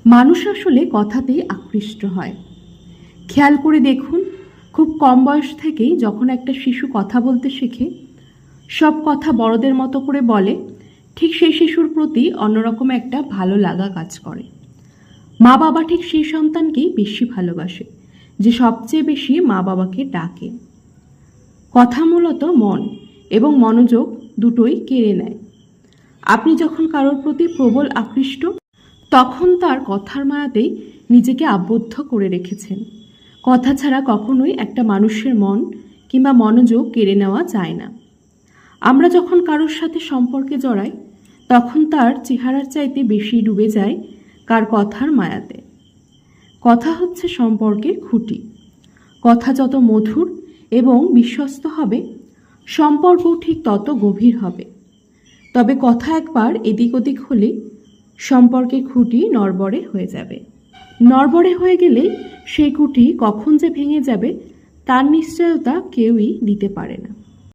মানুষ আসলে কথাতেই আকৃষ্ট হয়। খেয়াল করে দেখুন, খুব কম বয়স থেকেই যখন একটা শিশু কথা বলতে শেখে, সব কথা বড়দের মতো করে বলে, ঠিক সেই শিশুর প্রতি অন্যরকম একটা ভালো লাগা কাজ করে। মা বাবা ঠিক সেই সন্তানকেই বেশি ভালোবাসে, যে সবচেয়ে বেশি মা বাবাকে ডাকে। কথা মূলত মন এবং মনোযোগ দুটোই কেড়ে নেয়। আপনি যখন কারোর প্রতি প্রবল আকৃষ্ট, তখন তার কথার মায়াতেই নিজেকে আবদ্ধ করে রেখেছেন। কথা ছাড়া কখনোই একটা মানুষের মন কিংবা মনোযোগ কেড়ে নেওয়া যায় না। আমরা যখন কারোর সাথে সম্পর্কে জড়াই, তখন তার চেহারার চাইতে বেশি ডুবে যায় কার কথার মায়াতে। কথা হচ্ছে সম্পর্কের খুঁটি। কথা যত মধুর এবং বিশ্বস্ত হবে, সম্পর্কও ঠিক তত গভীর হবে। তবে কথা একবার এদিক ওদিক হলে সম্পর্কের খুঁটি নড়বড়ে হয়ে যাবে। নড়বড়ে হয়ে গেলেই সেই খুঁটি কখন যে ভেঙে যাবে, তার নিশ্চয়তা কেউই দিতে পারে না।